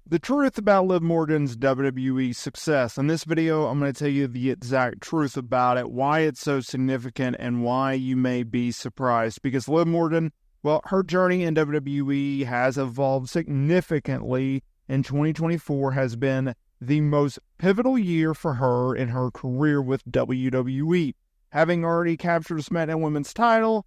The truth about Liv Morgan's WWE success. In this video, I'm going to tell you the exact truth about it, why it's so significant, and why you may be surprised. Because Liv Morgan, well, her journey in WWE has evolved significantly, and 2024 has been the most pivotal year for her in her career with WWE. Having already captured a SmackDown Women's title,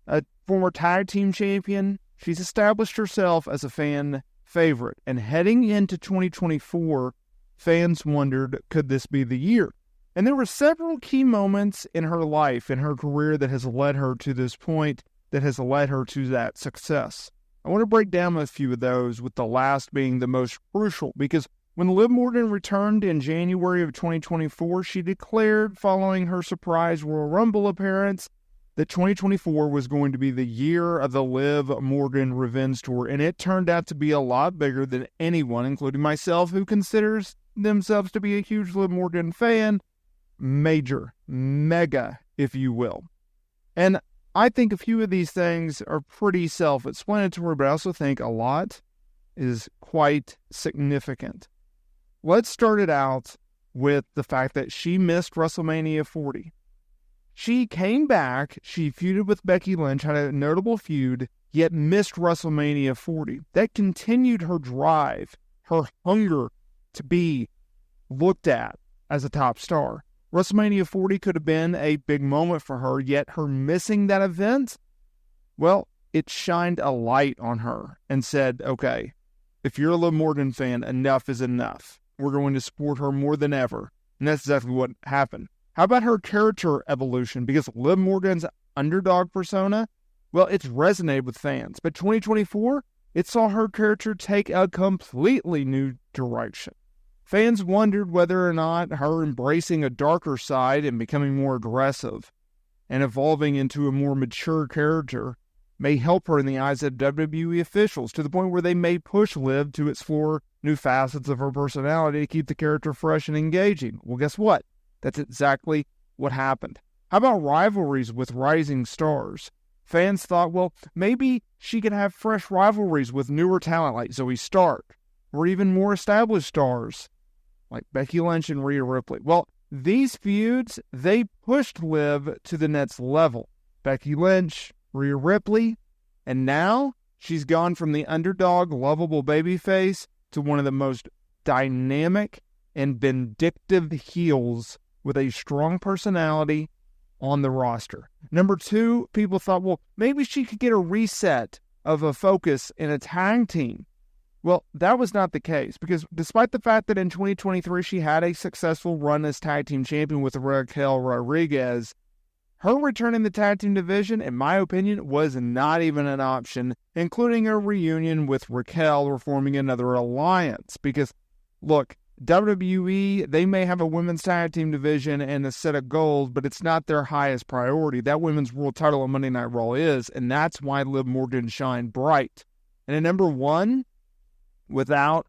a former tag team champion, she's established herself as a fan favorite. And heading into 2024, fans wondered, could this be the year? And there were several key moments in her life, in her career, that has led her to this point, that has led her to that success. I want to break down a few of those, with the last being the most crucial, because when Liv Morgan returned in January of 2024, she declared, following her surprise Royal Rumble appearance, that 2024 was going to be the year of the Liv Morgan Revenge Tour, and it turned out to be a lot bigger than anyone, including myself, who considers themselves to be a huge Liv Morgan fan, mega, if you will. And I think a few of these things are pretty self-explanatory, but I also think a lot is quite significant. Let's start it out with the fact that she missed WrestleMania 40. She came back, she feuded with Becky Lynch, had a notable feud, yet missed WrestleMania 40. That continued her drive, her hunger to be looked at as a top star. WrestleMania 40 could have been a big moment for her, yet her missing that event, well, it shined a light on her and said, okay, if you're a Liv Morgan fan, enough is enough. We're going to support her more than ever. And that's exactly what happened. How about her character evolution? Because Liv Morgan's underdog persona, well, it's resonated with fans. But 2024, it saw her character take a completely new direction. Fans wondered whether or not her embracing a darker side and becoming more aggressive and evolving into a more mature character may help her in the eyes of WWE officials, to the point where they may push Liv to explore new facets of her personality to keep the character fresh and engaging. Well, guess what? That's exactly what happened. How about rivalries with rising stars? Fans thought, well, maybe she could have fresh rivalries with newer talent like Zoe Stark, or even more established stars like Becky Lynch and Rhea Ripley. Well, these feuds, they pushed Liv to the next level. Becky Lynch, Rhea Ripley, and now she's gone from the underdog, lovable babyface to one of the most dynamic and vindictive heels with a strong personality on the roster. Number two, people thought, well, maybe she could get a reset of a focus in a tag team. Well, that was not the case, because despite the fact that in 2023 she had a successful run as tag team champion with Raquel Rodriguez, her return in the tag team division, in my opinion, was not even an option, including a reunion with Raquel or forming another alliance. Because, look, WWE, they may have a women's tag team division and a set of goals, but it's not their highest priority. That women's world title on Monday Night Raw is, and that's why Liv Morgan shined bright. And at number one, without,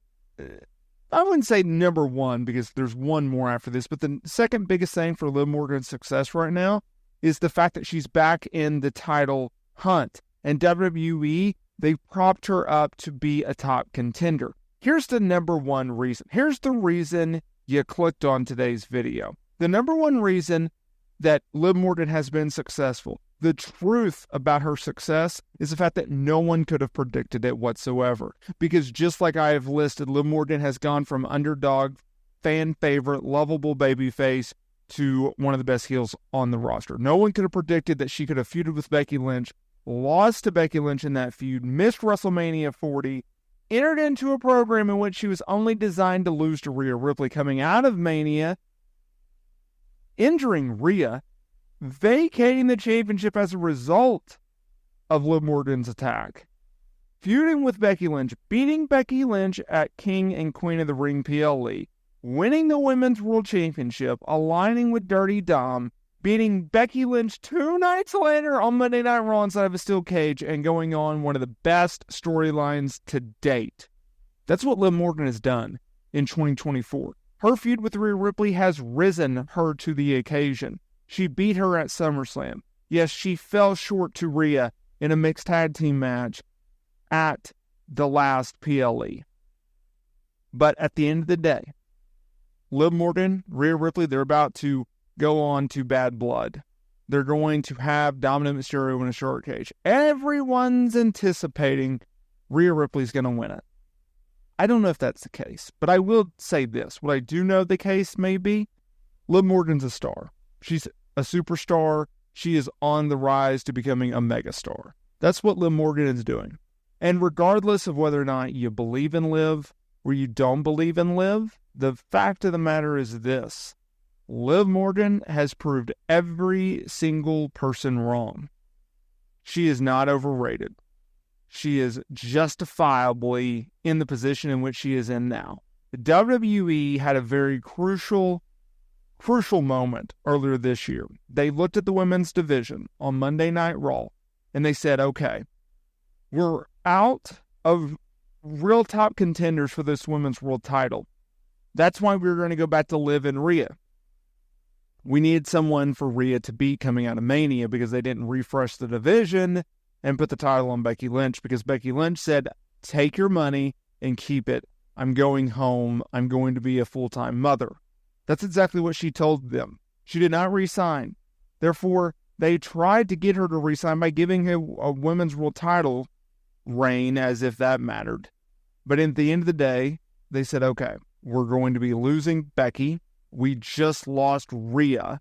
I wouldn't say number one because there's one more after this, but the second biggest thing for Liv Morgan's success right now is the fact that she's back in the title hunt. And WWE, they propped her up to be a top contender. Here's the number one reason. Here's the reason you clicked on today's video. The number one reason that Liv Morgan has been successful, the truth about her success, is the fact that no one could have predicted it whatsoever. Because just like I have listed, Liv Morgan has gone from underdog, fan favorite, lovable babyface to one of the best heels on the roster. No one could have predicted that she could have feuded with Becky Lynch, lost to Becky Lynch in that feud, missed WrestleMania 40, entered into a program in which she was only designed to lose to Rhea Ripley coming out of Mania, injuring Rhea, vacating the championship as a result of Liv Morgan's attack, feuding with Becky Lynch, beating Becky Lynch at King and Queen of the Ring PLE, winning the Women's World Championship, aligning with Dirty Dom, beating Becky Lynch 2 nights later on Monday Night Raw inside of a steel cage, and going on one of the best storylines to date. That's what Liv Morgan has done in 2024. Her feud with Rhea Ripley has risen her to the occasion. She beat her at SummerSlam. Yes, she fell short to Rhea in a mixed tag team match at the last PLE. But at the end of the day, Liv Morgan, Rhea Ripley, they're about to go on to Bad Blood. They're going to have Dominic Mysterio in a shark cage. Everyone's anticipating Rhea Ripley's going to win it. I don't know if that's the case, but I will say this. What I do know the case may be, Liv Morgan's a star. She's a superstar. She is on the rise to becoming a megastar. That's what Liv Morgan is doing. And regardless of whether or not you believe in Liv or you don't believe in Liv, the fact of the matter is this. Liv Morgan has proved every single person wrong. She is not overrated. She is justifiably in the position in which she is in now. The WWE had a very crucial moment earlier this year. They looked at the women's division on Monday Night Raw, and they said, okay, we're out of real top contenders for this women's world title. That's why we were going to go back to Liv and Rhea. We needed someone for Rhea to beat coming out of Mania because they didn't refresh the division and put the title on Becky Lynch because Becky Lynch said, take your money and keep it. I'm going home. I'm going to be a full-time mother. That's exactly what she told them. She did not resign. Therefore, they tried to get her to resign by giving her a women's world title reign as if that mattered. But at the end of the day, they said, okay, we're going to be losing Becky. We just lost Rhea.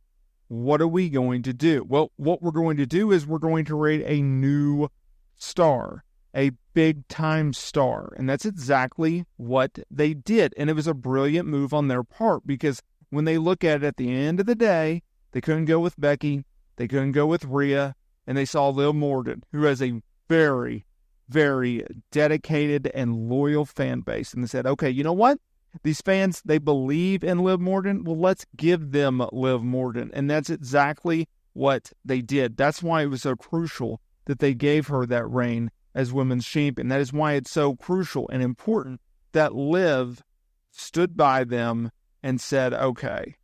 What are we going to do? Well, what we're going to do is we're going to create a new star, a big-time star. And that's exactly what they did. And it was a brilliant move on their part because when they look at it at the end of the day, they couldn't go with Becky, they couldn't go with Rhea, and they saw Liv Morgan, who has a very, very dedicated and loyal fan base. And they said, okay, you know what? These fans, they believe in Liv Morgan. Well, let's give them Liv Morgan. And that's exactly what they did. That's why it was so crucial that they gave her that reign as women's champion. That is why it's so crucial and important that Liv stood by them and said, okay,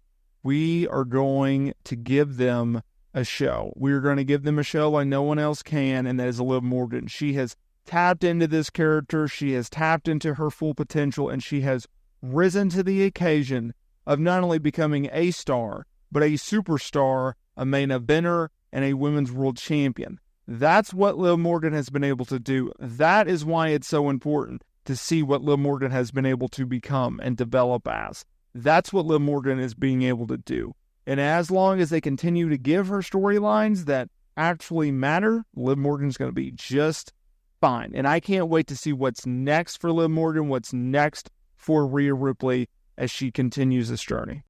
we are going to give them a show. We're going to give them a show like no one else can, and that is Liv Morgan. She has tapped into this character. She has tapped into her full potential, and she has risen to the occasion of not only becoming a star, but a superstar, a main eventer, and a women's world champion. That's what Liv Morgan has been able to do. That is why it's so important to see what Liv Morgan has been able to become and develop as. That's what Liv Morgan is being able to do. And as long as they continue to give her storylines that actually matter, Liv Morgan's going to be just fine. And I can't wait to see what's next for Liv Morgan, what's next for Rhea Ripley as she continues this journey.